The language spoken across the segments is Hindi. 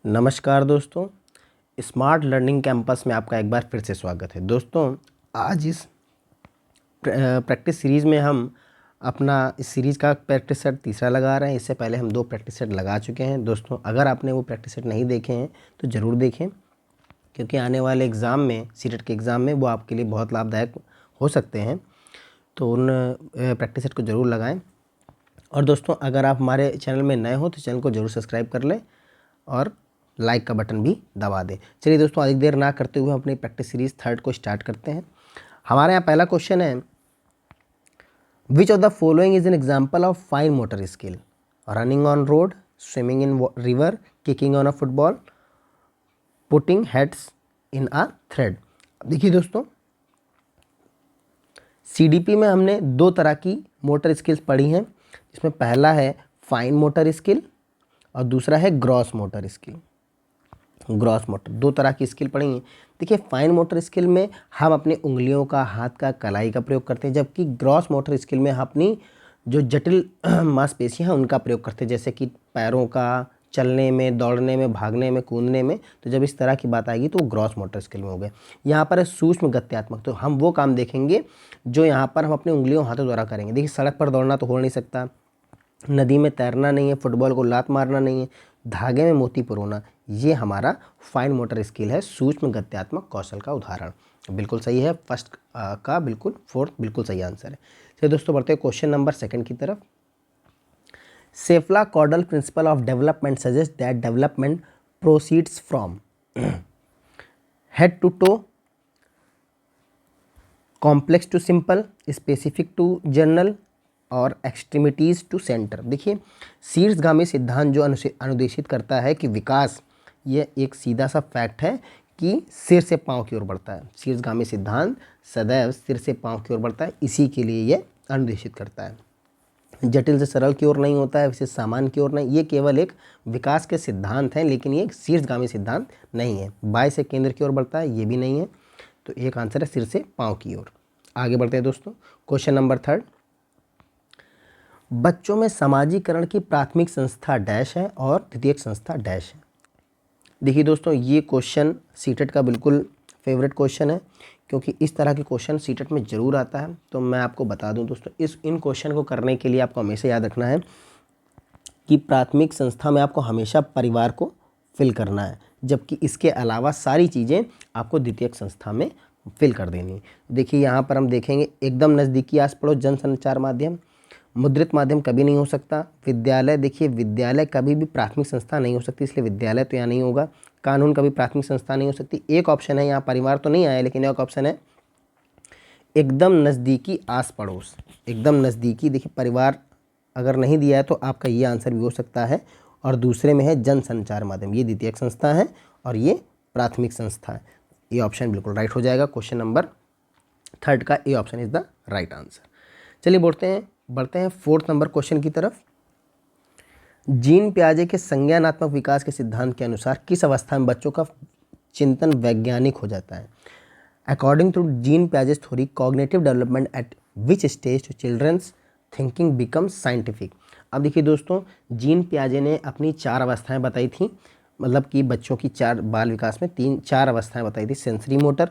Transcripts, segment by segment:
नमस्कार दोस्तों, स्मार्ट लर्निंग कैंपस में आपका एक बार फिर से स्वागत है। दोस्तों, आज इस प्रैक्टिस सीरीज़ में हम अपना इस सीरीज़ का प्रैक्टिस सेट तीसरा लगा रहे हैं। इससे पहले हम 2 प्रैक्टिस सेट लगा चुके हैं। दोस्तों, अगर आपने वो प्रैक्टिस सेट नहीं देखे हैं तो ज़रूर देखें, क्योंकि आने वाले एग्ज़ाम में, सीटेट के एग्ज़ाम में वो आपके लिए बहुत लाभदायक हो सकते हैं। तो उन प्रैक्टिस सेट को ज़रूर लगाएँ। और दोस्तों, अगर आप हमारे चैनल में नए हो तो चैनल को ज़रूर सब्सक्राइब कर लें और लाइक का बटन भी दबा दें। चलिए दोस्तों, अधिक देर ना करते हुए अपनी प्रैक्टिस सीरीज 3 को स्टार्ट करते हैं। हमारे यहाँ पहला क्वेश्चन है, which of the following is an example of fine motor skill? Running on road, swimming in river, kicking on a football, putting heads in a thread. देखिए दोस्तों, सीडीपी में हमने 2 तरह की मोटर स्किल्स पढ़ी हैं, जिसमें पहला है फाइन मोटर स्किल और दूसरा है gross motor skill. Gross motor 2 तरह की स्किल पढ़ी हैं। देखिए, फाइन मोटर स्किल में हम अपनी उंगलियों का, हाथ का, कलाई का प्रयोग करते हैं, जबकि ग्रॉस मोटर स्किल में हम अपनी जो जटिल मांसपेशियां हैं उनका प्रयोग करते हैं, जैसे कि पैरों का, चलने में, दौड़ने में, भागने में, कूदने में। तो जब इस तरह की बात आएगी तो ग्रॉस मोटर स्किल में हो गए। यहाँ पर है सूक्ष्म गत्यात्मक, तो हम वो काम देखेंगे जो यहाँ पर हम अपनी उंगलियों, हाथों द्वारा करेंगे। देखिए, सड़क पर दौड़ना तो हो नहीं सकता, नदी में तैरना नहीं है, फुटबॉल को लात मारना नहीं है, धागे में मोती पिरोना, ये हमारा फाइन मोटर स्किल है, सूक्ष्म गत्यात्मक कौशल का उदाहरण। बिल्कुल सही है, फर्स्ट का बिल्कुल, फोर्थ बिल्कुल सही आंसर है। चलिए दोस्तों, बढ़ते हैं क्वेश्चन नंबर 2 की तरफ। Cephalocaudal principle of development suggest that development proceeds from head to toe, complex to simple, specific to general और एक्सट्रीमिटीज़ टू सेंटर। देखिए, शीर्षगामी सिद्धांत जो अनुदेशित करता है कि विकास, ये एक सीधा सा फैक्ट है कि सिर से पांव की ओर बढ़ता है। शीर्षगामी सिद्धांत सदैव सिर से पांव की ओर बढ़ता है, इसी के लिए ये अनुदेशित करता है। जटिल से सरल की ओर नहीं होता है, विशेष सामान्य की ओर नहीं। ये केवल एक विकास के सिद्धांत हैं, लेकिन ये एक शीर्षगामी सिद्धांत नहीं है। बाएं से केंद्र की ओर बढ़ता है, ये भी नहीं है। तो एक आंसर है सिर से पाँव की ओर। आगे बढ़ते हैं दोस्तों, क्वेश्चन नंबर 3। बच्चों में समाजीकरण की प्राथमिक संस्था डैश है और द्वितीयक संस्था डैश है। देखिए दोस्तों, ये क्वेश्चन सीटेट का बिल्कुल फेवरेट क्वेश्चन है, क्योंकि इस तरह के क्वेश्चन सीटेट में ज़रूर आता है। तो मैं आपको बता दूं दोस्तों, इन क्वेश्चन को करने के लिए आपको हमेशा याद रखना है कि प्राथमिक संस्था में आपको हमेशा परिवार को फिल करना है, जबकि इसके अलावा सारी चीज़ें आपको द्वितीयक संस्था में फिल कर देनी। देखिए, यहाँ पर हम देखेंगे, एकदम नज़दीकी आस पड़ोस जनसंचार माध्यम, मुद्रित माध्यम कभी नहीं हो सकता। विद्यालय, देखिए विद्यालय कभी भी प्राथमिक संस्था नहीं हो सकती, इसलिए विद्यालय तो यहाँ नहीं होगा। कानून कभी प्राथमिक संस्था नहीं हो सकती। एक ऑप्शन है यहाँ, परिवार तो नहीं आया, लेकिन एक ऑप्शन है एकदम नज़दीकी आस पड़ोस, एकदम नज़दीकी। देखिए, परिवार अगर नहीं दिया है तो आपका ये आंसर भी हो सकता है। और दूसरे में है जनसंचार माध्यम, ये द्वितीयक संस्था है और ये प्राथमिक संस्था है। ये ऑप्शन बिल्कुल राइट हो जाएगा। क्वेश्चन नंबर 3 का A option is the right answer. चलिए बढ़ते हैं 4th नंबर क्वेश्चन की तरफ। जीन पियाजे के संज्ञानात्मक विकास के सिद्धांत के अनुसार किस अवस्था में बच्चों का चिंतन वैज्ञानिक हो जाता है? According to Jean Piaget's theory, cognitive development at which stage to children's thinking becomes scientific. अब देखिए दोस्तों, जीन पियाजे ने अपनी 4 अवस्थाएं बताई थी, मतलब कि बच्चों की 4 बाल विकास में 4 अवस्थाएं बताई थी। Sensory motor,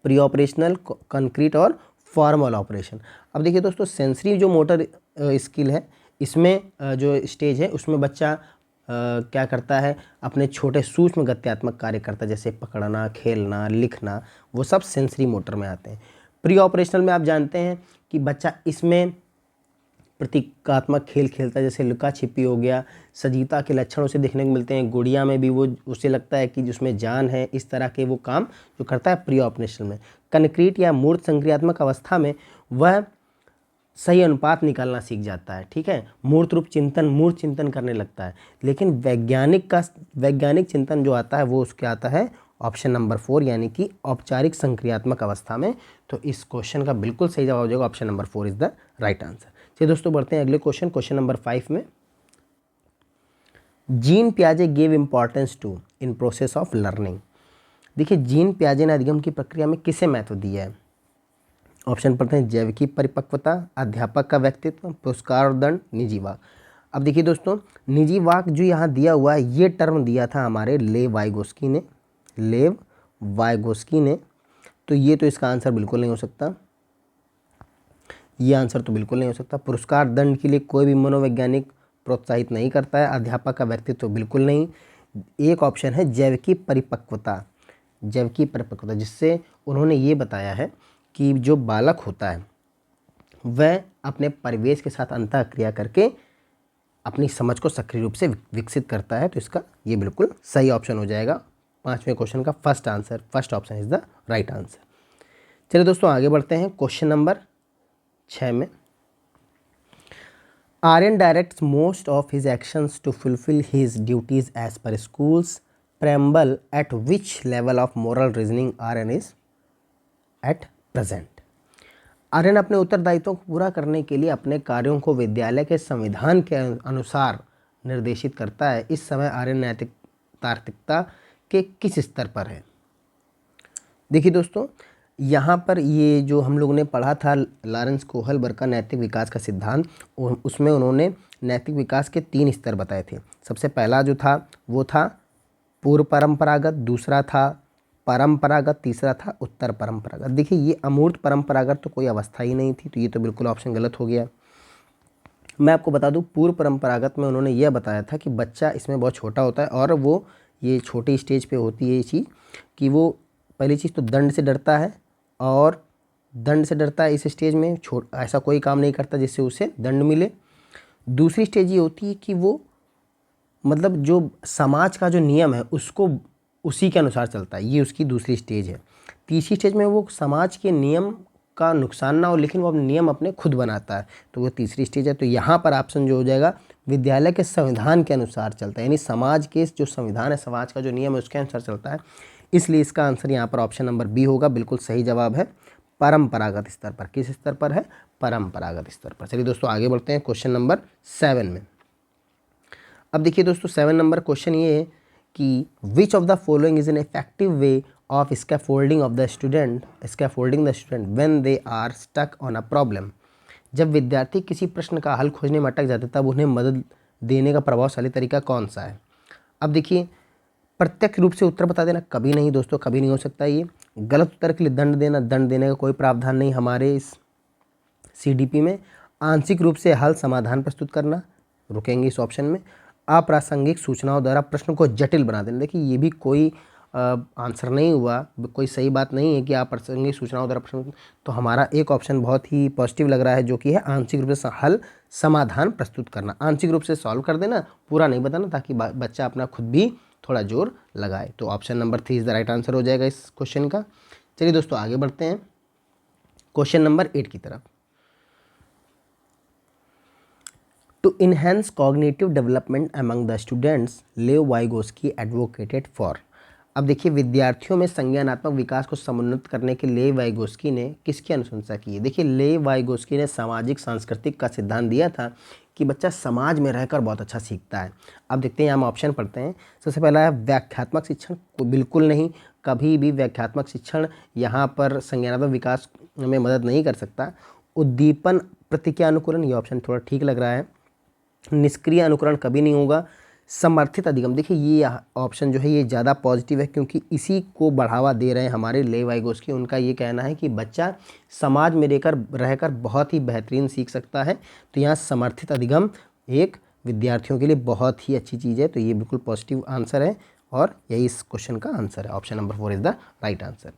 pre operational, concrete और फॉर्मल ऑपरेशन। अब देखिए दोस्तों, सेंसरी जो मोटर स्किल है, इसमें जो स्टेज है उसमें बच्चा क्या करता है, अपने छोटे सूक्ष्म गत्यात्मक कार्य करता है, जैसे पकड़ना, खेलना, लिखना, वो सब सेंसरी मोटर में आते हैं। प्री ऑपरेशनल में आप जानते हैं कि बच्चा इसमें प्रतीकात्मक खेल खेलता है, जैसे लुका छिपी हो गया, सजीवता के लक्षण उसे देखने को मिलते हैं, गुड़िया में भी वो उसे लगता है कि जिसमें जान है, इस तरह के वो काम जो करता है प्री ऑपरेशनल में। कंक्रीट या मूर्त संक्रियात्मक अवस्था में वह सही अनुपात निकालना सीख जाता है, ठीक है, मूर्त रूप चिंतन, मूर्त चिंतन करने लगता है। लेकिन वैज्ञानिक चिंतन जो आता है वो उसके आता है ऑप्शन नंबर 4, यानी कि औपचारिक संक्रियात्मक अवस्था में। तो इस क्वेश्चन का बिल्कुल सही जवाब हो जाएगा option number 4 is the right answer. चलिए दोस्तों, बढ़ते हैं अगले क्वेश्चन नंबर 5 में। जीन पियाजे gave importance to in process of learning. देखिए, जीन पियाजे ने अधिगम की प्रक्रिया में किसे महत्व दिया है? ऑप्शन पढ़ते हैं, जैविकी परिपक्वता, अध्यापक का व्यक्तित्व, पुरस्कार और दंड, निजीवा। अब देखिए दोस्तों, निजी वाक जो यहाँ दिया हुआ है, ये टर्म दिया था हमारे लेव वाइगोस्की ने, तो ये तो इसका आंसर बिल्कुल नहीं हो सकता, ये आंसर तो बिल्कुल नहीं हो सकता। पुरस्कार दंड के लिए कोई भी मनोवैज्ञानिक प्रोत्साहित नहीं करता है। अध्यापक का व्यक्तित्व तो बिल्कुल नहीं। एक ऑप्शन है जैविकी परिपक्वता, जिससे उन्होंने ये बताया है कि जो बालक होता है वह अपने परिवेश के साथ अंतःक्रिया करके अपनी समझ को सक्रिय रूप से विकसित करता है। तो इसका ये बिल्कुल सही ऑप्शन हो जाएगा। 5वें क्वेश्चन का first option is the right answer. चलिए दोस्तों आगे बढ़ते हैं क्वेश्चन नंबर 6 में। Aryan directs most of his actions to fulfil his duties as per schools preamble at which level of moral reasoning Aryan is at present. Aryan अपने उत्तरदायित्वों को पूरा करने के लिए अपने कार्यों को विद्यालय के संविधान के अनुसार निर्देशित करता है। इस समय आर्यन नैतिक तार्किकता के किस स्तर पर है? देखिए दोस्तों, यहाँ पर ये जो हम लोगों ने पढ़ा था लॉरेंस कोहलबर्ग का नैतिक विकास का सिद्धांत, उसमें उन्होंने नैतिक विकास के 3 स्तर बताए थे। सबसे पहला जो था वो था पूर्व परंपरागत, दूसरा था परंपरागत, तीसरा था उत्तर परंपरागत। देखिए ये अमूर्त परंपरागत तो कोई अवस्था ही नहीं थी, तो ये तो बिल्कुल ऑप्शन गलत हो गया। मैं आपको बता दूं, पूर्व परंपरागत में उन्होंने यह बताया था कि बच्चा इसमें बहुत छोटा होता है और वो ये छोटी स्टेज पे होती है ये चीज़ कि वो पहली चीज़ तो दंड से डरता है, और दंड से डरता है इस स्टेज में, ऐसा कोई काम नहीं करता जिससे उसे दंड मिले। दूसरी स्टेज ये होती है कि वो मतलब जो समाज का जो नियम है उसको उसी के अनुसार चलता है, ये उसकी दूसरी स्टेज है। तीसरी स्टेज में वो समाज के नियम का नुकसान ना हो लेकिन वो नियम अपने खुद बनाता है, तो वो तीसरी स्टेज है। तो यहाँ पर ऑप्शन जो हो जाएगा विद्यालय के संविधान के अनुसार चलता है, यानी समाज के जो संविधान है, समाज का जो नियम है उसके अनुसार चलता है, इसलिए इसका आंसर यहाँ पर ऑप्शन नंबर बी होगा। बिल्कुल सही जवाब है, परंपरागत स्तर पर। किस स्तर पर है? परंपरागत स्तर पर। चलिए दोस्तों आगे बढ़ते हैं क्वेश्चन नंबर 7 में। अब देखिए दोस्तों 7 नंबर क्वेश्चन ये है कि which of the following is an effective way of scaffolding the student when they are stuck on a problem. जब विद्यार्थी किसी प्रश्न का हल खोजने में अटक जाते तब उन्हें मदद देने का प्रभावशाली तरीका कौन सा है? अब देखिए, प्रत्यक्ष रूप से उत्तर बता देना कभी नहीं दोस्तों, कभी नहीं हो सकता। ये गलत उत्तर के लिए दंड देने का कोई प्रावधान नहीं हमारे इस CDP में। आंशिक रूप से हल समाधान प्रस्तुत करना, रुकेंगे इस ऑप्शन में। अप्रासंगिक सूचनाओं द्वारा प्रश्न को जटिल बना देना, देखिए ये भी कोई आंसर नहीं हुआ, कोई सही बात नहीं है कि अप्रासंगिक सूचनाओं द्वारा प्रश्न, तो हमारा एक ऑप्शन बहुत ही पॉजिटिव लग रहा है जो कि है आंशिक रूप से हल समाधान प्रस्तुत करना। आंशिक रूप से सॉल्व कर देना, पूरा नहीं बताना, ताकि बच्चा अपना खुद भी थोड़ा जोर लगाए। तो option number 3 is the right answer हो जाएगा इस क्वेश्चन का। चलिए दोस्तों आगे बढ़ते हैं क्वेश्चन नंबर 8 की तरफ। To enhance cognitive development among the students, लेव वाइगोस्की advocated for। अब देखिए, विद्यार्थियों में संज्ञानात्मक विकास को समुन्नत करने के लेव वाइगोस्की ने किसकी अनुशंसा की है? देखिए, लेव वाइगोस्की ने सामाजिक सांस्कृतिक का सिद्धांत दिया था कि बच्चा समाज में रहकर बहुत अच्छा सीखता है। अब देखते हैं, हम ऑप्शन पढ़ते हैं। सबसे पहला है व्याख्यात्मक शिक्षण, बिल्कुल नहीं, कभी भी व्याख्यात्मक शिक्षण यहाँ पर संज्ञानात्मक विकास में मदद नहीं कर सकता। उद्दीपन प्रतिक्रिया अनुकूलन, ये ऑप्शन थोड़ा ठीक लग रहा है। निष्क्रिय अनुकरण कभी नहीं होगा। समर्थित अधिगम, देखिए ये ऑप्शन जो है ये ज़्यादा पॉजिटिव है क्योंकि इसी को बढ़ावा दे रहे हैं हमारे लेव वाइगोस्की। उनका ये कहना है कि बच्चा समाज में रहकर बहुत ही बेहतरीन सीख सकता है, तो यहाँ समर्थित अधिगम एक विद्यार्थियों के लिए बहुत ही अच्छी चीज़ है। तो ये बिल्कुल पॉजिटिव आंसर है और यही इस क्वेश्चन का आंसर है। Option number 4 is the right answer.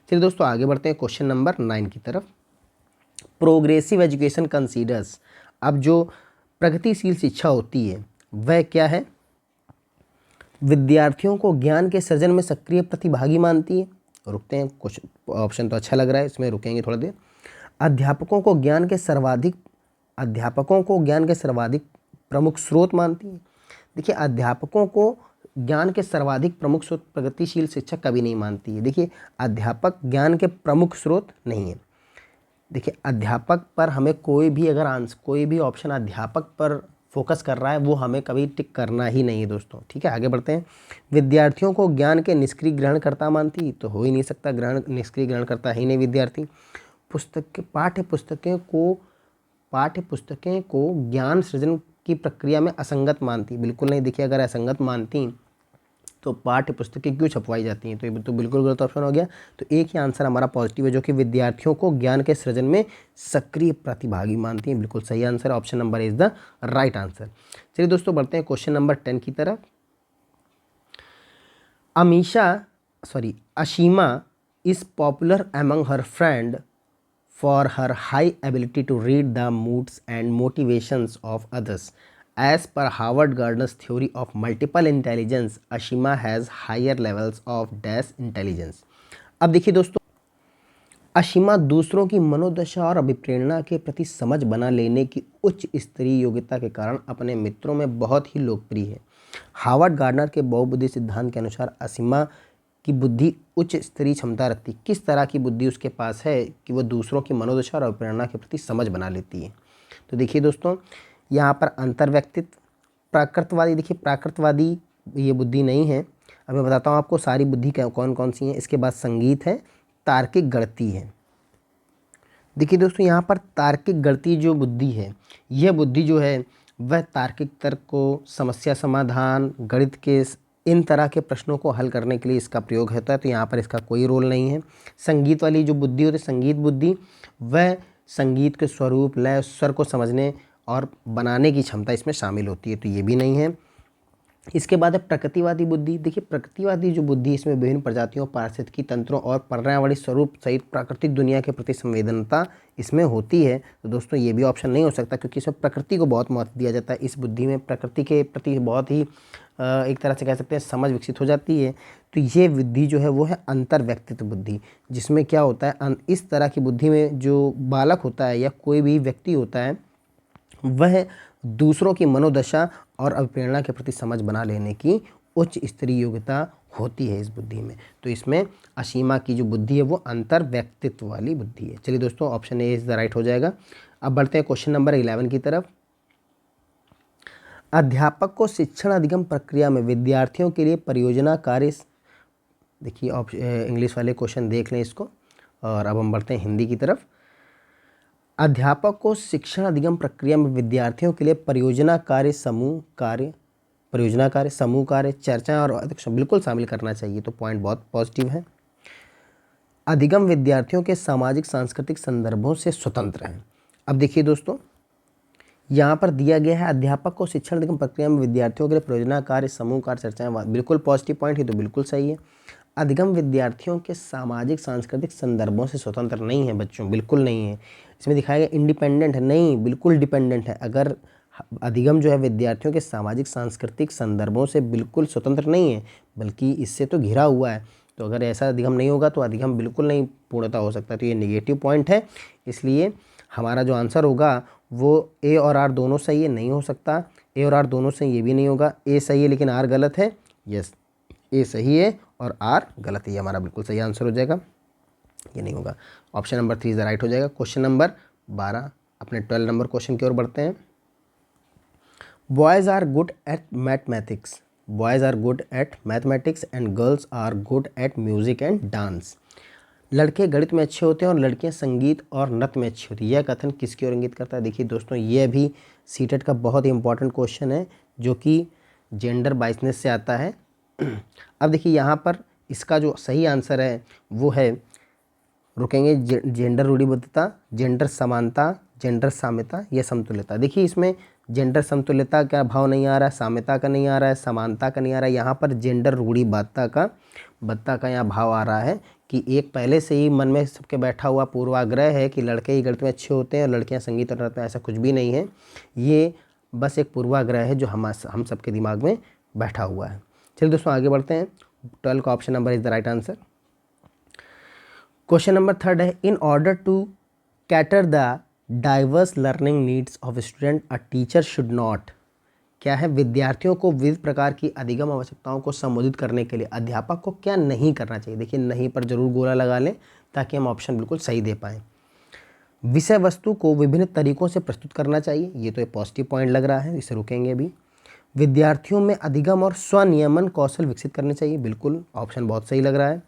चलिए दोस्तों आगे बढ़ते हैं क्वेश्चन नंबर 9 की तरफ। प्रोग्रेसिव एजुकेशन कंसीडर्स, अब जो प्रगतिशील शिक्षा होती है वह क्या है? विद्यार्थियों को ज्ञान के सृजन में सक्रिय प्रतिभागी मानती है। रुकते हैं, कुछ ऑप्शन तो अच्छा लग रहा है, इसमें रुकेंगे थोड़ा देर। अध्यापकों को ज्ञान के सर्वाधिक प्रमुख स्रोत मानती है। देखिए, अध्यापकों को ज्ञान के सर्वाधिक प्रमुख स्रोत प्रगतिशील शिक्षा कभी नहीं मानती है। देखिए, अध्यापक ज्ञान के प्रमुख स्रोत नहीं है। देखिए, अध्यापक पर हमें कोई भी ऑप्शन अध्यापक पर फोकस कर रहा है वो हमें कभी टिक करना ही नहीं है दोस्तों। ठीक है, आगे बढ़ते हैं। विद्यार्थियों को ज्ञान के निष्क्रिय ग्रहणकर्ता मानती, तो हो ही नहीं सकता, निष्क्रिय ग्रहणकर्ता ही नहीं विद्यार्थी। पाठ्य पुस्तकें को ज्ञान सृजन की प्रक्रिया में असंगत मानती? बिल्कुल नहीं। देखिए अगर असंगत मानती तो पाठ्य पुस्तकें क्यों छपवाई जाती हैं? तो ये तो बिल्कुल गलत ऑप्शन हो गया। तो एक ही आंसर हमारा पॉजिटिव है, जो कि विद्यार्थियों को ज्ञान के सृजन में सक्रिय प्रतिभागी मानती हैं। बिल्कुल सही answer, option number is the right answer. चलिए दोस्तों बढ़ते हैं क्वेश्चन नंबर 10 की तरफ। Ashima is popular among her friend for her high ability to read the moods and motivations of others. As per Howard Gardner's theory of multiple intelligence, Ashima has higher levels of dash intelligence. अब देखिए दोस्तों, अशीमा दूसरों की मनोदशा और अभिप्रेरणा के प्रति समझ बना लेने की उच्च स्तरीय योग्यता के कारण अपने मित्रों में बहुत ही लोकप्रिय है। हार्वर्ड गार्डनर के बहुबुद्धि सिद्धांत के अनुसार असीमा की बुद्धि उच्च स्तरीय क्षमता रखती। किस तरह की बुद्धि उसके पास है कि वह दूसरों की मनोदशा और प्रेरणा के प्रति समझ बना लेती है? तो देखिए दोस्तों, यहाँ पर अंतर्व्यक्तित्व, प्राकृतवादी, देखिए प्राकृतवादी ये बुद्धि नहीं है। अब मैं बताता हूँ आपको सारी बुद्धि कौन कौन सी हैं। इसके बाद संगीत है, तार्किक गणितीय है। देखिए दोस्तों, यहाँ पर तार्किक गणितीय जो बुद्धि है, यह बुद्धि जो है वह तार्किक तर्क को, समस्या समाधान, गणित के इन तरह के प्रश्नों को हल करने के लिए इसका प्रयोग होता है। तो यहाँ पर इसका कोई रोल नहीं है। संगीत वाली जो बुद्धि होती है, संगीत बुद्धि, वह संगीत के स्वरूप, लय, स्वर को समझने और बनाने की क्षमता इसमें शामिल होती है। तो ये भी नहीं है। इसके बाद है प्रकृतिवादी बुद्धि। देखिए प्रकृतिवादी जो बुद्धि, इसमें विभिन्न प्रजातियों, पारिस्थितिकी तंत्रों और पर्यावरणीय स्वरूप सहित प्राकृतिक दुनिया के प्रति संवेदनता इसमें होती है। तो दोस्तों ये भी ऑप्शन नहीं हो सकता, क्योंकि इसमें प्रकृति को बहुत महत्व दिया जाता है। इस बुद्धि में प्रकृति के प्रति बहुत ही एक तरह से कह सकते हैं समझ विकसित हो जाती है। तो ये बुद्धि जो है वो है अंतर्व्यक्तित्व बुद्धि, जिसमें क्या होता है, इस तरह की बुद्धि में जो बालक होता है या कोई भी व्यक्ति होता है, वह दूसरों की मनोदशा और अभिप्रेरणा के प्रति समझ बना लेने की उच्च स्तरीय योग्यता होती है इस बुद्धि में। तो इसमें असीमा की जो बुद्धि है वो अंतर्व्यक्तित्व वाली बुद्धि है। चलिए दोस्तों, option A is the right हो जाएगा। अब बढ़ते हैं क्वेश्चन नंबर 11 की तरफ। अध्यापक को शिक्षण अधिगम प्रक्रिया में विद्यार्थियों के लिए परियोजना कार्य, देखिए इंग्लिश वाले क्वेश्चन देख लें इसको, और अब हम बढ़ते हैं हिंदी की तरफ। अध्यापक को शिक्षण अधिगम प्रक्रिया में विद्यार्थियों के लिए परियोजना कार्य, समूह कार्य, चर्चाएं और अध्यक्षता बिल्कुल शामिल करना चाहिए। तो पॉइंट बहुत पॉजिटिव है। अधिगम विद्यार्थियों के सामाजिक सांस्कृतिक संदर्भों से स्वतंत्र है। अब देखिए दोस्तों, यहाँ पर दिया गया है अध्यापक को शिक्षण अधिगम प्रक्रिया में विद्यार्थियों के लिए परियोजना कार्य, समूह कार्य, चर्चाएं, बिल्कुल पॉजिटिव पॉइंट है, तो बिल्कुल सही है। अधिगम विद्यार्थियों के सामाजिक सांस्कृतिक संदर्भों से स्वतंत्र नहीं है बच्चों, बिल्कुल नहीं है। इसमें दिखाया गया इंडिपेंडेंट है, नहीं, बिल्कुल डिपेंडेंट है। अगर अधिगम जो है विद्यार्थियों के सामाजिक सांस्कृतिक संदर्भों से बिल्कुल स्वतंत्र नहीं है, बल्कि इससे तो घिरा हुआ है। तो अगर ऐसा अधिगम नहीं होगा तो अधिगम बिल्कुल नहीं पूर्णता हो सकता। तो ये नेगेटिव पॉइंट है। इसलिए हमारा जो आंसर होगा वो ए और आर दोनों सही है, नहीं हो सकता। ए और आर दोनों सही, ये भी नहीं होगा। ए सही है लेकिन आर गलत है। यस, ए सही है और आर गलत है, ये हमारा बिल्कुल सही आंसर हो जाएगा। ये नहीं होगा। Option number 3 is the right हो जाएगा। क्वेश्चन नंबर 12, अपने 12 नंबर क्वेश्चन की ओर बढ़ते हैं। Boys are good at mathematics, and girls are good at music and dance. लड़के गणित में अच्छे होते हैं और लड़कियां संगीत और नृत्य में अच्छी होती है। यह कथन किसकी ओर इंगित करता है? देखिए दोस्तों, यह भी सीटेट का बहुत ही इंपॉर्टेंट क्वेश्चन है, जो कि जेंडर बाइसनेस से आता है। अब देखिए यहाँ पर इसका जो सही आंसर है वो है, रुकेंगे, जेंडर रूढ़िबद्धता, जेंडर समानता, जेंडर साम्यता या समतुल्यता। देखिए इसमें जेंडर समतुल्यता का भाव नहीं आ रहा है, साम्यता का नहीं आ रहा है, समानता का नहीं आ रहा है। यहाँ पर जेंडर रूढ़िबद्धता का यहाँ भाव आ रहा है कि एक पहले से ही मन में सबके बैठा हुआ पूर्वाग्रह है कि लड़के ही गणित में अच्छे होते हैं और लड़कियाँ संगीत और नृत्य में। ऐसा कुछ भी नहीं है, ये बस एक पूर्वाग्रह है जो हम सबके दिमाग में बैठा हुआ है। चलिए दोस्तों आगे बढ़ते हैं। 12 का option number is the right answer. Question number 3 है, in order to cater the diverse learning needs of student a teacher should not, क्या है, विद्यार्थियों को विविध प्रकार की अधिगम आवश्यकताओं को संबोधित करने के लिए अध्यापक को क्या नहीं करना चाहिए? देखिए नहीं पर जरूर गोला लगा लें ताकि हम ऑप्शन बिल्कुल सही दे पाएँ। विषय वस्तु को विभिन्न तरीकों से प्रस्तुत करना चाहिए, ये तो एक पॉजिटिव पॉइंट लग रहा है, इसे रुकेंगे अभी। विद्यार्थियों में अधिगम और स्वनियमन कौशल विकसित करने चाहिए, बिल्कुल ऑप्शन बहुत सही लग रहा है।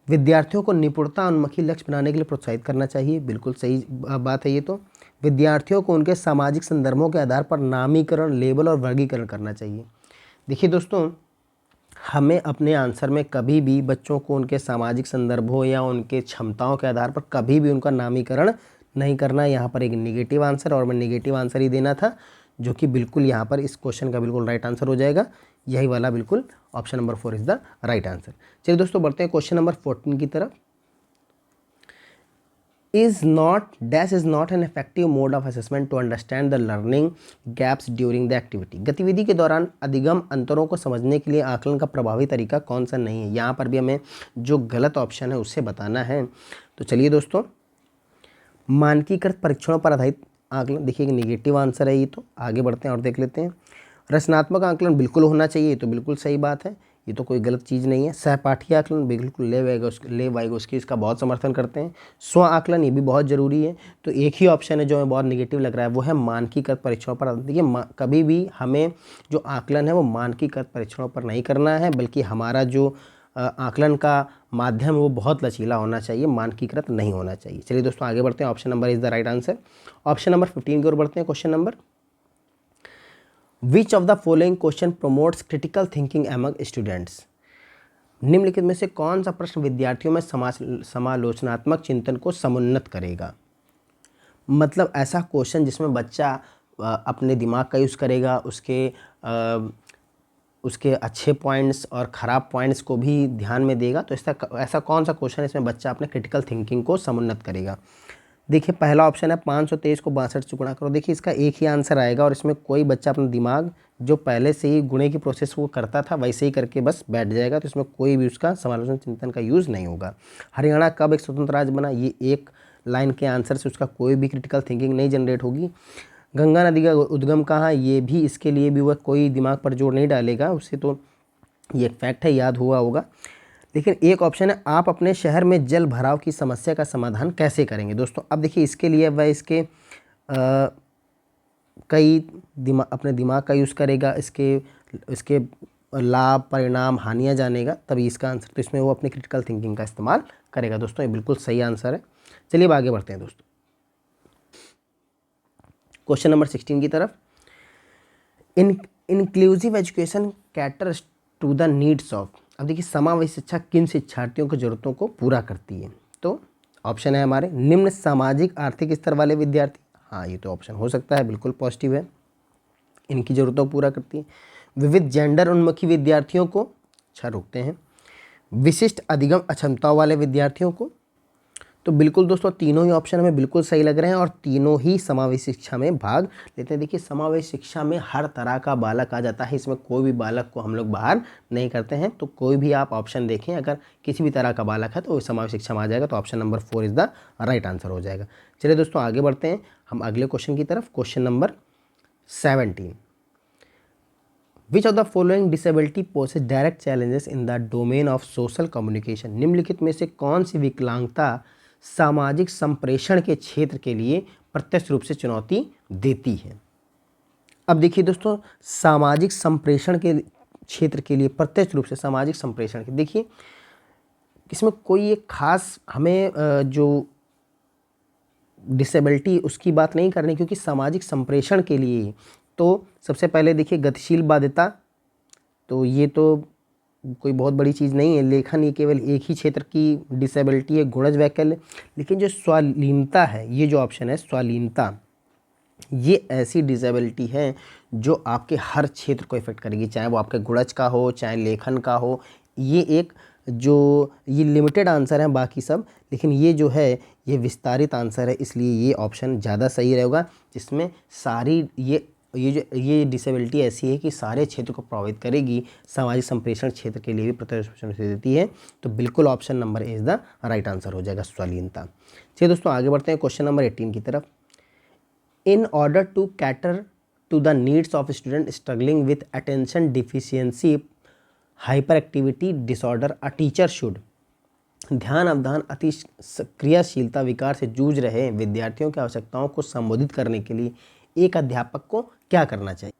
विद्यार्थियों को निपुणता उन्मुखी लक्ष्य बनाने के लिए प्रोत्साहित करना चाहिए, बिल्कुल सही बात है ये तो। विद्यार्थियों को उनके सामाजिक संदर्भों के आधार पर नामीकरण, लेबल और वर्गीकरण करना चाहिए। देखिए दोस्तों, हमें अपने आंसर में कभी भी बच्चों को उनके सामाजिक संदर्भों या उनके क्षमताओं के आधार पर कभी भी उनका नामीकरण नहीं करना। यहाँ पर एक नेगेटिव आंसर और मैं नेगेटिव आंसर ही देना था, जो कि बिल्कुल यहाँ पर इस क्वेश्चन का बिल्कुल राइट आंसर हो जाएगा। यही वाला बिल्कुल option number 4 is the right answer. चलिए दोस्तों, बढ़ते हैं क्वेश्चन नंबर 14 की तरफ। is not an effective mode of assessment to understand the learning gaps during the activity। गतिविधि के दौरान अधिगम अंतरों को समझने के लिए आकलन का प्रभावी तरीका कौन सा नहीं है। यहाँ पर भी हमें जो गलत ऑप्शन है उससे बताना है। तो चलिए दोस्तों, मानकीकृत परीक्षणों पर आधारित आकलन, देखिए एक नेगेटिव आंसर है ये। तो आगे बढ़ते हैं और देख लेते हैं। रचनात्मक आकलन बिल्कुल होना चाहिए, तो बिल्कुल सही बात है, ये तो कोई गलत चीज़ नहीं है। सहपाठी आकलन बिल्कुल ले वाइगोस्की इसका बहुत समर्थन करते हैं। स्व आकलन ये भी बहुत ज़रूरी है। तो एक ही ऑप्शन है जो हमें बहुत नेगेटिव लग रहा है, वो है मानकीकृत परीक्षणों पर। देखिए कभी भी हमें जो आकलन है वो मानकीकृत परीक्षणों पर नहीं करना है, बल्कि हमारा जो आकलन का माध्यम वो बहुत लचीला होना चाहिए, मानकीकृत नहीं होना चाहिए। चलिए दोस्तों, आगे बढ़ते हैं। Option number is the right answer. Option number 15 की ओर बढ़ते हैं। Question number, which of the following question promotes critical thinking among students. निम्नलिखित में से कौन सा प्रश्न विद्यार्थियों में समालोचनात्मक चिंतन को समुन्नत करेगा। मतलब ऐसा क्वेश्चन जिसमें बच्चा अपने दिमाग का यूज़ करेगा, उसके अच्छे पॉइंट्स और ख़राब पॉइंट्स को भी ध्यान में देगा। तो ऐसा कौन सा क्वेश्चन है इसमें बच्चा अपने क्रिटिकल थिंकिंग को समुन्नत करेगा। देखिए पहला ऑप्शन है 523 को 62 से गुणा करो। देखिए इसका एक ही आंसर आएगा और इसमें कोई बच्चा अपना दिमाग जो पहले से ही गुणे की प्रोसेस वो करता था वैसे ही करके बस बैठ जाएगा। तो इसमें कोई भी उसका समालोचन चिंतन का यूज़ नहीं होगा। हरियाणा कब एक स्वतंत्र राज्य बना, ये एक लाइन के आंसर से उसका कोई भी क्रिटिकल थिंकिंग नहीं जनरेट होगी। गंगा नदी का उद्गम कहाँ, ये भी इसके लिए भी वह कोई दिमाग पर जोर नहीं डालेगा, उससे तो ये एक फैक्ट है, याद हुआ होगा। लेकिन एक ऑप्शन है, आप अपने शहर में जल भराव की समस्या का समाधान कैसे करेंगे। दोस्तों अब देखिए इसके लिए वह इसके अपने दिमाग का यूज़ करेगा, इसके लाभ परिणाम हानियाँ जानेगा, तभी इसका आंसर। तो इसमें वो अपनी क्रिटिकल थिंकिंग का इस्तेमाल करेगा। दोस्तों ये बिल्कुल सही आंसर है। चलिए अब आगे बढ़ते हैं दोस्तों क्वेश्चन नंबर 16 की तरफ। Inclusive education caters to the needs of. अब देखिए समावेशी शिक्षा किन शिक्षार्थियों की ज़रूरतों को पूरा करती है। तो ऑप्शन है हमारे, निम्न सामाजिक आर्थिक स्तर वाले विद्यार्थी। हाँ ये तो ऑप्शन हो सकता है, बिल्कुल पॉजिटिव है, इनकी ज़रूरतों को पूरा करती है। विविध जेंडर उन्मुखी विद्यार्थियों को, अच्छा रुकते हैं, विशिष्ट अधिगम अक्षमताओं वाले विद्यार्थियों को। तो बिल्कुल दोस्तों तीनों ही ऑप्शन हमें बिल्कुल सही लग रहे हैं और तीनों ही समावेशी शिक्षा में भाग लेते हैं। देखिए समावेशी शिक्षा में हर तरह का बालक आ जाता है, इसमें कोई भी बालक को हम लोग बाहर नहीं करते हैं। तो कोई भी आप ऑप्शन देखें, अगर किसी भी तरह का बालक है तो वो समावेशी शिक्षा में आ जाएगा। तो option number 4 is the right answer हो जाएगा। चलिए दोस्तों आगे बढ़ते हैं हम अगले क्वेश्चन की तरफ। Question number 17, which of the following disability poses direct challenges in the domain of social communication. निम्नलिखित में से कौन सी विकलांगता सामाजिक संप्रेषण के क्षेत्र के लिए प्रत्यक्ष रूप से चुनौती देती है। अब देखिए दोस्तों, सामाजिक संप्रेषण के क्षेत्र के लिए प्रत्यक्ष रूप से सामाजिक संप्रेषण के, देखिए इसमें कोई एक खास हमें जो डिसेबिलिटी उसकी बात नहीं करनी, क्योंकि सामाजिक संप्रेषण के लिए तो सबसे पहले देखिए गतिशील बाध्यता, तो ये तो कोई बहुत बड़ी चीज़ नहीं है। लेखन ये केवल एक ही क्षेत्र की डिसेबिलिटी है, गुणज वैकल्य। लेकिन जो स्वालीनता है, ये जो ऑप्शन है स्वालीनता, ये ऐसी डिसेबिलिटी है जो आपके हर क्षेत्र को इफेक्ट करेगी, चाहे वो आपके गुणज का हो चाहे लेखन का हो। ये लिमिटेड आंसर है बाकी सब, लेकिन ये जो है ये विस्तारित आंसर है, इसलिए ये ऑप्शन ज़्यादा सही रहेगा, जिसमें सारी ये डिसेबिलिटी ऐसी है कि सारे क्षेत्र को प्रभावित करेगी। सामाजिक संप्रेषण क्षेत्र के लिए भी प्रत्यक्ष देती है। तो बिल्कुल option number is the right answer हो जाएगा, स्वालीनता। चलिए दोस्तों आगे बढ़ते हैं क्वेश्चन नंबर 18 की तरफ। In order to cater to the needs of student struggling with attention deficiency hyperactivity disorder, a teacher should. ध्यान अवधान अति क्रियाशीलता विकार से जूझ रहे विद्यार्थियों की आवश्यकताओं को संबोधित करने के लिए एक अध्यापक को क्या करना चाहिए।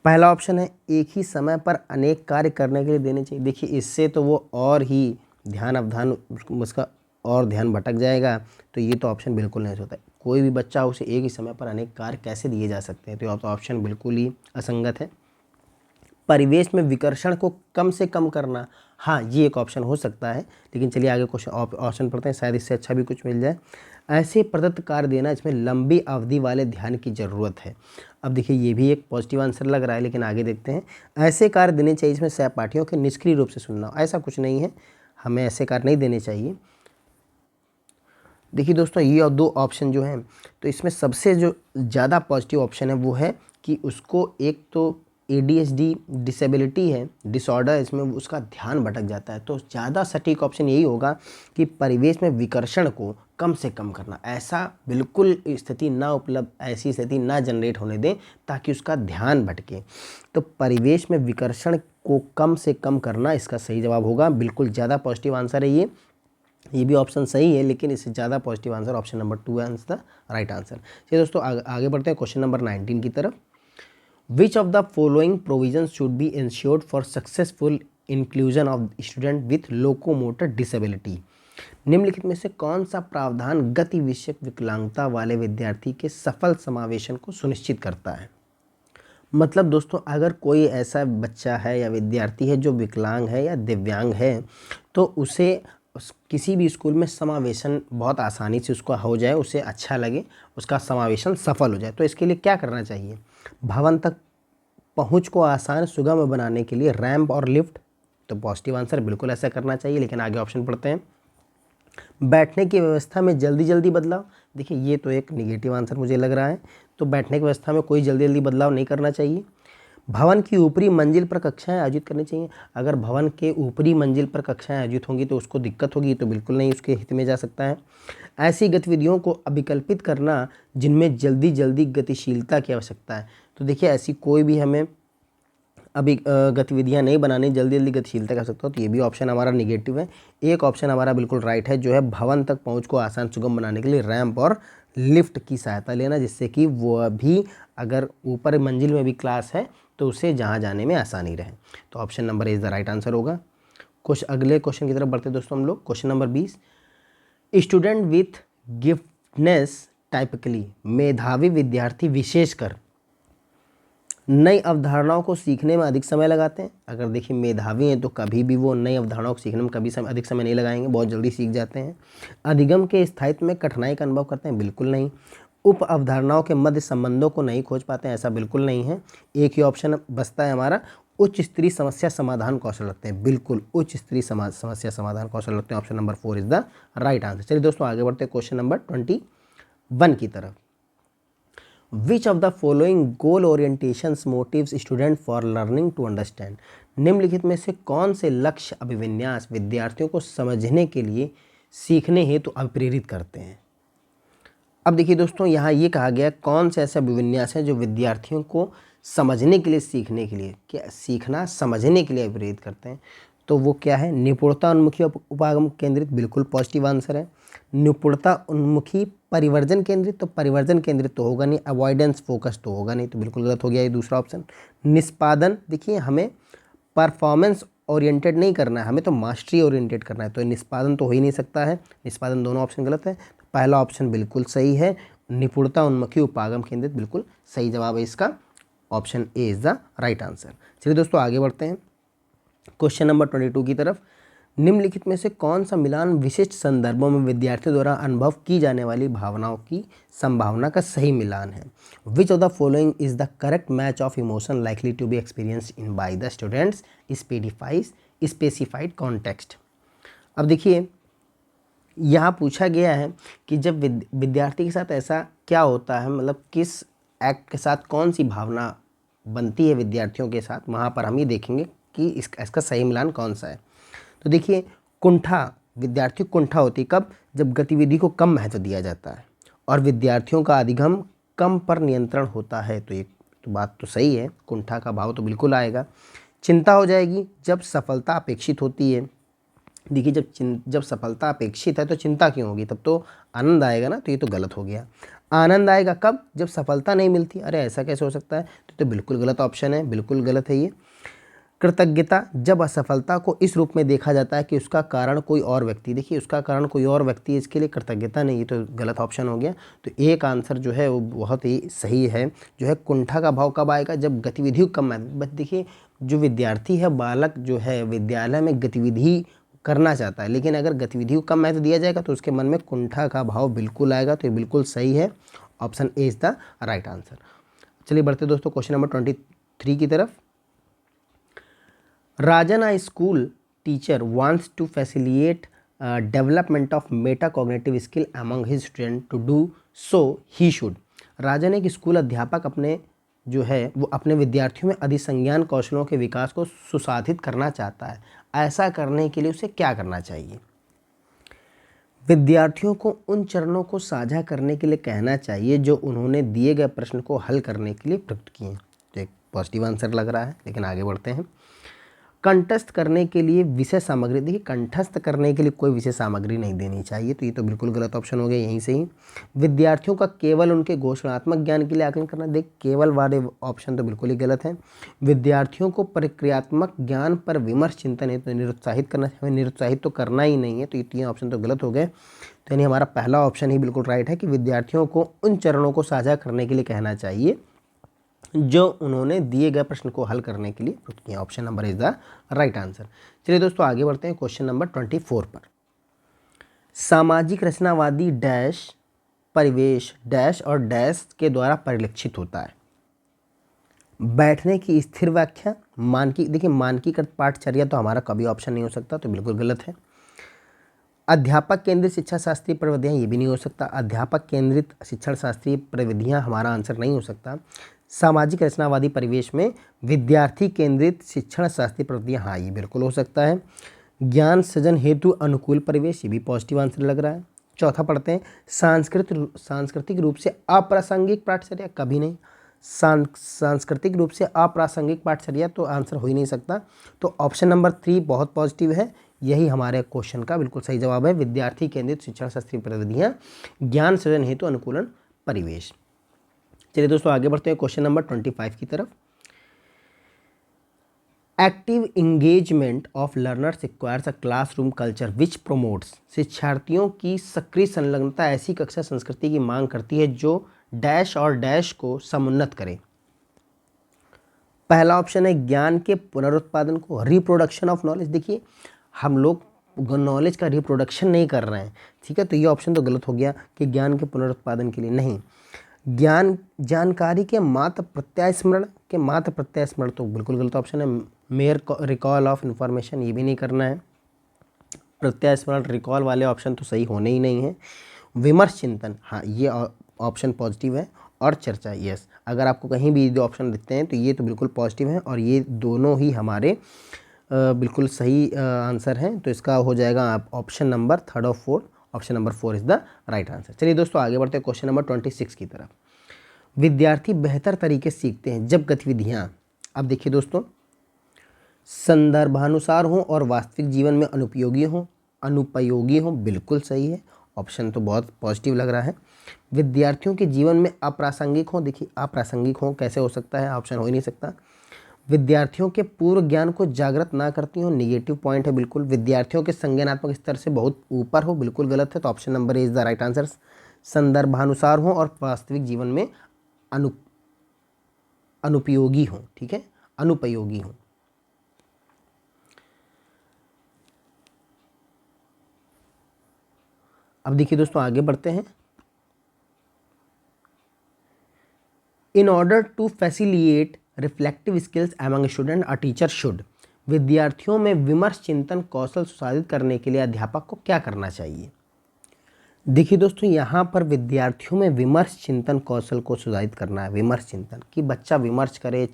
पहला ऑप्शन है, एक ही समय पर अनेक कार्य करने के लिए देने चाहिए। देखिए इससे तो वो और ही ध्यान अवधान उसका और ध्यान भटक जाएगा, तो ये तो ऑप्शन बिल्कुल नहीं होता है। कोई भी बच्चा उसे एक ही समय पर अनेक कार्य कैसे दिए जा सकते हैं, तो यह तो ऑप्शन बिल्कुल ही असंगत है। परिवेश में विकर्षण को कम से कम करना, हाँ ये एक ऑप्शन हो सकता है, लेकिन चलिए आगे क्वेश्चन ऑप्शन पढ़ते हैं, शायद इससे अच्छा भी कुछ मिल जाए। ऐसे प्रदत्त कार्य देना इसमें लंबी अवधि वाले ध्यान की ज़रूरत है। अब देखिए ये भी एक पॉजिटिव आंसर लग रहा है, लेकिन आगे देखते हैं। ऐसे कार्य देने चाहिए इसमें सहपाठियों के निष्क्रिय रूप से सुनना, ऐसा कुछ नहीं है, हमें ऐसे कार्य नहीं देने चाहिए। देखिए दोस्तों ये और दो ऑप्शन जो हैं, तो इसमें सबसे जो ज़्यादा पॉजिटिव ऑप्शन है वो है कि उसको एक तो ADHD डिसेबिलिटी है, डिसऑर्डर, इसमें उसका ध्यान भटक जाता है, तो ज़्यादा सटीक ऑप्शन यही होगा कि परिवेश में विकर्षण को कम से कम करना। ऐसा बिल्कुल स्थिति ना उपलब्ध, ऐसी स्थिति ना जनरेट होने दें ताकि उसका ध्यान भटके। तो परिवेश में विकर्षण को कम से कम करना इसका सही जवाब होगा। बिल्कुल ज़्यादा पॉजिटिव आंसर है ये भी ऑप्शन सही है, लेकिन इससे ज़्यादा पॉजिटिव आंसर ऑप्शन नंबर 2 है द राइट आंसर। चलिए दोस्तों आगे बढ़ते हैं क्वेश्चन नंबर 19 की तरफ। विच of the following provision should be insured for successful inclusion of student with locomotor disability? निम्नलिखित में से कौन सा प्रावधान गति विषयक विकलांगता वाले विद्यार्थी के सफल समावेशन को सुनिश्चित करता है? मतलब दोस्तों अगर कोई ऐसा बच्चा है या विद्यार्थी है जो विकलांग है या दिव्यांग है, तो उसे किसी भी स्कूल में समावेशन बहुत आसानी से उसको हो जाए, उसे अच्छा लगे, उसका समावेशन सफल हो जाए, तो इसके लिए क्या करना चाहिए? भवन तक पहुंच को आसान सुगम बनाने के लिए रैंप और लिफ्ट, तो पॉजिटिव आंसर बिल्कुल ऐसा करना चाहिए, लेकिन आगे ऑप्शन पढ़ते हैं। बैठने की व्यवस्था में जल्दी जल्दी बदलाव, देखिए ये तो एक निगेटिव आंसर मुझे लग रहा है, तो बैठने की व्यवस्था में कोई जल्दी जल्दी बदलाव नहीं करना चाहिए। भवन की ऊपरी मंजिल पर कक्षाएं आयोजित करनी चाहिए, अगर भवन के ऊपरी मंजिल पर कक्षाएं आयोजित होंगी तो उसको दिक्कत होगी, तो बिल्कुल नहीं, उसके हित में जा सकता है। ऐसी गतिविधियों को अविकल्पित करना जिनमें जल्दी जल्दी गतिशीलता की आवश्यकता है, तो देखिए ऐसी कोई भी हमें अभी गतिविधियां नहीं बनानी, जल्दी जल्दी गतिशीलता कर सकता हो, तो ये भी ऑप्शन हमारा निगेटिव है। एक ऑप्शन हमारा बिल्कुल राइट है, जो है भवन तक पहुंच को आसान सुगम बनाने के लिए रैंप और लिफ्ट की सहायता लेना, जिससे कि वो भी अगर ऊपर मंजिल में भी क्लास है तो उसे जहाँ जाने में आसानी रहे, तो option number is the right answer होगा। कुछ अगले क्वेश्चन की तरफ बढ़ते दोस्तों हम लोग। Question number 20, student with giftedness typically, मेधावी विद्यार्थी विशेषकर नई अवधारणाओं को सीखने में अधिक समय लगाते हैं। अगर देखिए मेधावी हैं तो कभी भी वो नई अवधारणाओं को सीखने में कभी अधिक समय नहीं लगाएंगे, बहुत जल्दी सीख जाते हैं। अधिगम के स्थायित्व में कठिनाई का अनुभव करते हैं, बिल्कुल नहीं। उप अवधारणाओं के मध्य संबंधों को नहीं खोज पाते हैं, ऐसा बिल्कुल नहीं है। एक ही ऑप्शन बचता है हमारा, उच्च स्तरीय समस्या समाधान कौशल रखते हैं, बिल्कुल उच्च स्तरीय समस्या समाधान कौशल रखते हैं, option number 4 is the right answer. चलिए दोस्तों आगे बढ़ते हैं क्वेश्चन नंबर 21 की तरफ। Which of the following goal orientations motives student for learning to understand? निम्नलिखित में से कौन से लक्ष्य अभिविन्यास विद्यार्थियों को समझने के लिए सीखने हेतु अभिप्रेरित करते हैं? अब देखिए दोस्तों यहाँ ये कहा गया कौन से ऐसे अभिविन्यास हैं जो विद्यार्थियों को समझने के लिए, सीखने के लिए, क्या सीखना समझने के लिए अभिप्रेरित करते हैं, तो वो क्या है? निपुणता उन्मुखी उपागम केंद्रित, बिल्कुल पॉजिटिव आंसर है। निपुणता उन्मुखी परिवर्जन केंद्रित, तो परिवर्जन केंद्रित तो होगा नहीं। अवॉइडेंस फोकस तो होगा नहीं, तो बिल्कुल गलत हो गया ये दूसरा ऑप्शन। निष्पादन, देखिए हमें परफॉर्मेंस ओरिएंटेड नहीं करना है, हमें तो मास्टरी ओरिएंटेड करना है, तो निष्पादन तो हो ही नहीं सकता है, निष्पादन दोनों ऑप्शन गलत है। तो पहला ऑप्शन बिल्कुल सही है, निपुणता उन्मुखी उपागम केंद्रित बिल्कुल सही जवाब है इसका, option A is the right answer. चलिए दोस्तों आगे बढ़ते हैं क्वेश्चन नंबर 22 की तरफ। निम्नलिखित में से कौन सा मिलान विशिष्ट संदर्भों में विद्यार्थियों द्वारा अनुभव की जाने वाली भावनाओं की संभावना का सही मिलान है? Which of the following is the correct match of emotion likely to be experienced in by the students specified context? अब देखिए यहाँ पूछा गया है कि जब विद्यार्थी के साथ ऐसा क्या होता है, मतलब किस एक्ट के साथ कौन सी भावना बनती है विद्यार्थियों के साथ, वहाँ पर हम ये देखेंगे कि इसका सही मिलान कौन सा है। तो देखिए कुंठा, विद्यार्थी कुंठा होती है कब? जब गतिविधि को कम महत्व दिया जाता है और विद्यार्थियों का अधिगम कम पर नियंत्रण होता है, तो ये तो बात तो सही है, कुंठा का भाव तो बिल्कुल आएगा। चिंता हो जाएगी जब सफलता अपेक्षित होती है, देखिए जब सफलता अपेक्षित है तो चिंता क्यों होगी, तब तो आनंद आएगा ना, तो ये तो गलत हो गया। आनंद आएगा कब? जब सफलता नहीं मिलती, अरे ऐसा कैसे हो सकता है, तो बिल्कुल गलत ऑप्शन है, बिल्कुल गलत है ये। कृतज्ञता, जब असफलता को इस रूप में देखा जाता है कि उसका कारण कोई और व्यक्ति, देखिए उसका कारण कोई और व्यक्ति है, इसके लिए कृतज्ञता नहीं, ये तो गलत ऑप्शन हो गया। तो एक आंसर जो है वो बहुत ही सही है, जो है कुंठा का भाव कब आएगा, जब गतिविधि कम है। बस देखिए जो विद्यार्थी है, बालक जो है विद्यालय में गतिविधि करना चाहता है, लेकिन अगर गतिविधि को कम महत्व दिया जाएगा तो उसके मन में कुंठा का भाव बिल्कुल आएगा। तो ये बिल्कुल सही है, option A is the right answer. चलिए बढ़ते दोस्तों क्वेश्चन नंबर 23 की तरफ। Rajan, a school teacher, wants to facilitate development of metacognitive skill among his students. To do so, he should. राजन एक स्कूल अध्यापक अपने जो है वो अपने विद्यार्थियों में अधिसंज्ञान कौशलों के विकास को सुसाधित करना चाहता है। ऐसा करने के लिए उसे क्या करना चाहिए? विद्यार्थियों को उन चरणों को साझा करने के लिए कहना चाहिए जो उन्होंने दिए गए प्रश्न को हल करने के लिए प्रयुक्त किए। तो एक पॉजिटिव आंसर लग रहा है, लेकिन आगे बढ़ते हैं। कंठस्थ करने के लिए विषय सामग्री, देखिए कंठस्थ करने के लिए कोई विषय सामग्री नहीं देनी चाहिए, तो ये तो बिल्कुल गलत ऑप्शन हो गया यहीं से ही। विद्यार्थियों का केवल उनके घोषणात्मक ज्ञान के लिए आकलन करना, देख केवल वाले ऑप्शन तो बिल्कुल ही गलत है। विद्यार्थियों को प्रक्रियात्मक ज्ञान पर विमर्श चिंतन है तो निरुत्साहित करना, हमें निरुत्साहित तो करना ही नहीं है, तो ये तीन ऑप्शन तो गलत हो गए। तो यानी हमारा पहला ऑप्शन ही बिल्कुल राइट है कि विद्यार्थियों को उन चरणों को साझा करने के लिए कहना चाहिए जो उन्होंने दिए गए प्रश्न को हल करने के लिए प्रयुक्त किया। Option number is the right answer. चलिए दोस्तों आगे बढ़ते हैं क्वेश्चन नंबर 24 पर। सामाजिक रचनावादी डैश परिवेश डैश और डैश के द्वारा परिलक्षित होता है। बैठने की स्थिर व्याख्या, मानकी, देखिए मानकीकृत पाठचर्या तो हमारा कभी ऑप्शन नहीं हो सकता, तो बिल्कुल गलत है। अध्यापक केंद्रित शिक्षा शास्त्रीय प्रविधियाँ, ये भी नहीं हो सकता। अध्यापक केंद्रित शिक्षण शास्त्रीय प्रविधियाँ हमारा आंसर नहीं हो सकता। सामाजिक रचनावादी परिवेश में विद्यार्थी केंद्रित शिक्षण शास्त्रीय प्रविधियाँ, हाँ ये बिल्कुल हो सकता है। ज्ञान सृजन हेतु अनुकूल परिवेश, ये भी पॉजिटिव आंसर लग रहा है। चौथा पढ़ते हैं, सांस्कृतिक रूप से अप्रासंगिक पाठचर्या, कभी नहीं। सांस्कृतिक रूप से अप्रासंगिक पाठचर्या तो आंसर हो ही नहीं सकता। तो ऑप्शन नंबर 3 बहुत पॉजिटिव है, यही हमारे क्वेश्चन का बिल्कुल सही जवाब है। विद्यार्थी केंद्रित शिक्षण शास्त्रीय प्रविधियाँ, ज्ञान सृजन हेतु अनुकूलन परिवेश। चलिए दोस्तों आगे बढ़ते हैं क्वेश्चन नंबर 25 की तरफ। Active engagement of learners requires a classroom culture which promotes, शिक्षार्थियों की सक्रिय संलग्नता ऐसी कक्षा संस्कृति की मांग करती है जो डैश और डैश को समुन्नत करे। पहला ऑप्शन है ज्ञान के पुनरुत्पादन को, रिप्रोडक्शन ऑफ नॉलेज, देखिए हम लोग नॉलेज का रिप्रोडक्शन नहीं कर रहे हैं, ठीक है, तो ये ऑप्शन तो गलत हो गया कि ज्ञान के पुनरुत्पादन के लिए नहीं। ज्ञान जानकारी के मात्र प्रत्यास्मरण तो बिल्कुल गलत ऑप्शन है। मेयर रिकॉल ऑफ इन्फॉर्मेशन, ये भी नहीं करना है। प्रत्यास्मरण रिकॉल वाले ऑप्शन तो सही होने ही नहीं है। विमर्श चिंतन, हाँ ये ऑप्शन पॉजिटिव है। और चर्चा, यस, अगर आपको कहीं भी दो ऑप्शन दिखते हैं तो ये तो बिल्कुल पॉजिटिव है और ये दोनों ही हमारे बिल्कुल सही आंसर हैं। तो इसका हो जाएगा ऑप्शन नंबर 3 और 4, option number 4 is the right answer. चलिए दोस्तों आगे बढ़ते हैं क्वेश्चन नंबर 26 की तरफ। विद्यार्थी बेहतर तरीके से सीखते हैं जब गतिविधियाँ, अब देखिए दोस्तों, संदर्भानुसार हों और वास्तविक जीवन में अनुपयोगी हों, बिल्कुल सही है, ऑप्शन तो बहुत पॉजिटिव लग रहा है। विद्यार्थियों के जीवन में अप्रासंगिक हों, देखिए अप्रासंगिक हों कैसे हो सकता है, ऑप्शन हो ही नहीं सकता। विद्यार्थियों के पूर्व ज्ञान को जागृत ना करती हो, निगेटिव पॉइंट है बिल्कुल। विद्यार्थियों के संज्ञानात्मक स्तर से बहुत ऊपर हो, बिल्कुल गलत है, तो option number is the right answer. संदर्भानुसार हो और वास्तविक जीवन में अनुपयोगी हो, ठीक है, अनुपयोगी हो। अब देखिए दोस्तों आगे बढ़ते हैं। In order to facilitate reflective skills among student a teacher should, विद्यार्थियों में विमर्श चिंतन कौशल सुसाधित करने के लिए अध्यापक को क्या करना चाहिए? देखिए दोस्तों यहाँ पर विद्यार्थियों में विमर्श चिंतन कौशल को सुधारित करना है। विमर्श चिंतन कि बच्चा विमर्श करे,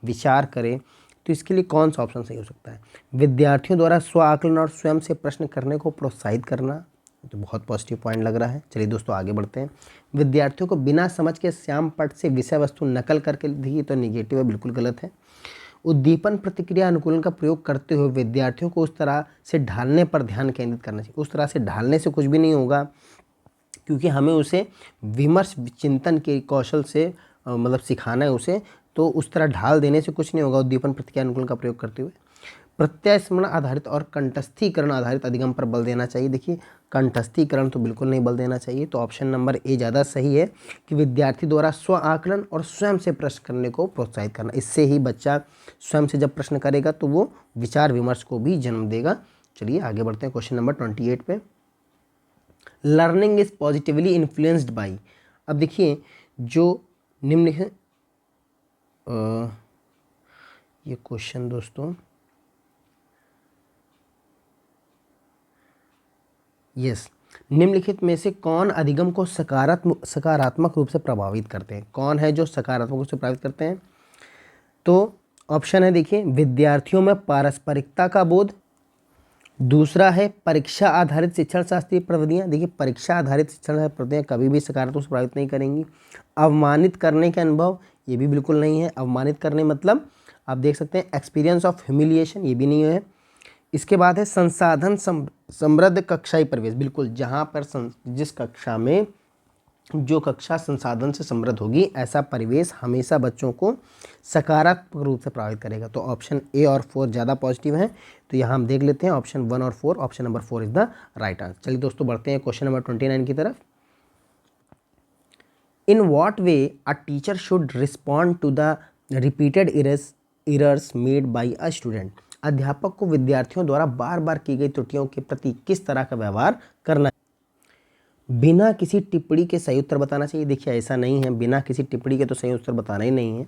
विचार करे, तो इसके लिए कौन सा ऑप्शन सही हो सकता है? विद्यार्थियों द्वारा स्व आकलन और स्वयं से प्रश्न करने को प्रोत्साहित करना, तो बहुत पॉजिटिव पॉइंट लग रहा है। चलिए दोस्तों आगे बढ़ते हैं। विद्यार्थियों को बिना समझ के श्याम पट से विषय वस्तु नकल करके दी, तो निगेटिव है, बिल्कुल गलत है। उद्दीपन प्रतिक्रिया अनुकूलन का प्रयोग करते हुए विद्यार्थियों को उस तरह से ढालने पर ध्यान केंद्रित करना चाहिए। उस तरह से ढालने से कुछ भी नहीं होगा, क्योंकि हमें उसे विमर्श चिंतन के कौशल से मतलब सिखाना है उसे, तो उस तरह ढाल देने से कुछ नहीं होगा उद्दीपन प्रतिक्रिया अनुकूलन का प्रयोग करते हुए। प्रत्यास्मरण आधारित और कंठस्थीकरण आधारित अधिगम पर बल देना चाहिए। देखिए कंठस्थीकरण तो बिल्कुल नहीं बल देना चाहिए, तो ऑप्शन नंबर ए ज़्यादा सही है कि विद्यार्थी द्वारा स्व आकलन और स्वयं से प्रश्न करने को प्रोत्साहित करना। इससे ही बच्चा स्वयं से जब प्रश्न करेगा तो वो विचार विमर्श को भी जन्म देगा। चलिए आगे बढ़ते हैं क्वेश्चन नंबर 28 पे। Learning is positively influenced by. अब देखिए जो निम्नलिखित ये क्वेश्चन दोस्तों यस निम्नलिखित में से कौन अधिगम को सकारात्मक रूप से प्रभावित करते हैं? कौन है जो सकारात्मक रूप से प्रभावित करते हैं? तो ऑप्शन है देखिए विद्यार्थियों में पारस्परिकता का बोध, दूसरा है परीक्षा आधारित शिक्षण शास्त्रीय प्रविधियाँ। देखिए परीक्षा आधारित शिक्षण प्रविधियाँ कभी भी सकारात्मक से प्रभावित नहीं करेंगी। अवमानित करने के अनुभव, ये भी बिल्कुल नहीं है। अवमानित करने मतलब आप देख सकते हैं एक्सपीरियंस ऑफ ह्यूमिलिएशन, ये भी नहीं है। इसके बाद है संसाधन समृद्ध कक्षाई परिवेश, बिल्कुल जहाँ पर जिस कक्षा में जो कक्षा संसाधन से समृद्ध होगी ऐसा परिवेश हमेशा बच्चों को सकारात्मक रूप से प्रभावित करेगा। तो ऑप्शन ए और 4 ज़्यादा पॉजिटिव हैं, तो यहाँ हम देख लेते हैं ऑप्शन 1 और 4। Option number 4 is the right answer. चलिए दोस्तों बढ़ते हैं क्वेश्चन नंबर 29 की तरफ। In what way a teacher should respond to the repeated errors made by a student. अध्यापक को विद्यार्थियों द्वारा बार बार की गई त्रुटियों के प्रति किस तरह का व्यवहार करना है? बिना किसी टिप्पणी के सही उत्तर बताना चाहिए। देखिए ऐसा नहीं है, बिना किसी टिप्पणी के तो सही उत्तर बताना ही नहीं है।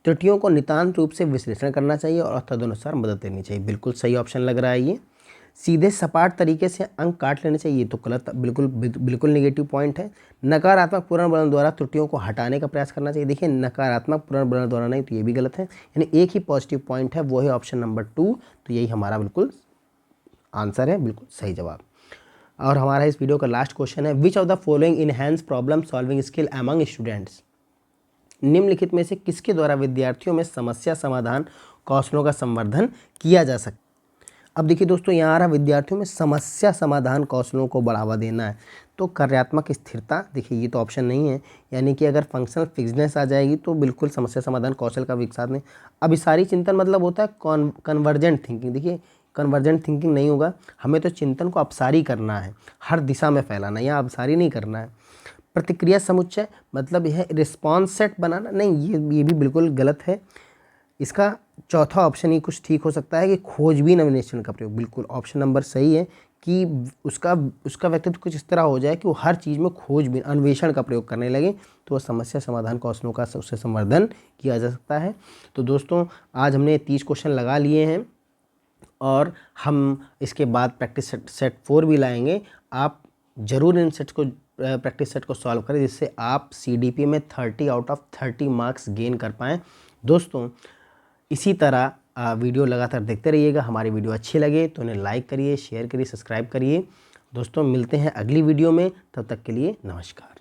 त्रुटियों को नितांत रूप से विश्लेषण करना चाहिए और तदनुसार मदद लेनी चाहिए। बिल्कुल सही ऑप्शन लग रहा है ये। सीधे सपाट तरीके से अंक काट लेने चाहिए, ये तो गलत, बिल्कुल नेगेटिव पॉइंट है। नकारात्मक पुनर्वर्णन द्वारा त्रुटियों को हटाने का प्रयास करना चाहिए। देखिए नकारात्मक पुनर्वर्णन द्वारा नहीं, तो ये भी गलत है। यानी एक ही पॉजिटिव पॉइंट है, वो है ऑप्शन नंबर 2। तो यही हमारा बिल्कुल आंसर है, बिल्कुल सही जवाब। और हमारा इस वीडियो का लास्ट क्वेश्चन है, which of the following enhance problem solving skill among students. निम्नलिखित में से किसके द्वारा विद्यार्थियों में समस्या समाधान कौशलों का संवर्धन किया जा सकता है? अब देखिए दोस्तों यहाँ आ रहा विद्यार्थियों में समस्या समाधान कौशलों को बढ़ावा देना है, तो कार्यात्मक स्थिरता। देखिए ये तो ऑप्शन नहीं है, यानी कि अगर फंक्शनल फिक्सनेस आ जाएगी तो बिल्कुल समस्या समाधान कौशल का विकास नहीं। अभिसारी चिंतन मतलब होता है कन्वर्जेंट थिंकिंग। देखिए कन्वर्जेंट थिंकिंग नहीं होगा, हमें तो चिंतन को अपसारी करना है, हर दिशा में फैलाना, या अपसारी नहीं करना है। प्रतिक्रिया समुच्चय मतलब यह रिस्पॉन्स सेट बनाना, नहीं ये भी बिल्कुल गलत है। इसका चौथा ऑप्शन ही कुछ ठीक हो सकता है कि खोजबीन अन्वेषण का प्रयोग, बिल्कुल ऑप्शन नंबर सही है कि उसका व्यक्तित्व कुछ इस तरह हो जाए कि वो हर चीज़ में खोजबीन अन्वेषण का प्रयोग करने लगे, तो वह समस्या समाधान कौशलों का उससे संवर्धन किया जा सकता है। तो दोस्तों आज हमने 30 क्वेश्चन लगा लिए हैं और हम इसके बाद प्रैक्टिस सेट 4 भी लाएंगे। आप ज़रूर इन सेट्स को प्रैक्टिस सेट को सॉल्व करें, जिससे आप CDP में 30 आउट ऑफ 30 मार्क्स गेन कर पाएँ। दोस्तों इसी तरह वीडियो लगातार देखते रहिएगा। हमारी वीडियो अच्छी लगे तो उन्हें लाइक करिए, शेयर करिए, सब्सक्राइब करिए। दोस्तों मिलते हैं अगली वीडियो में, तब तक के लिए नमस्कार।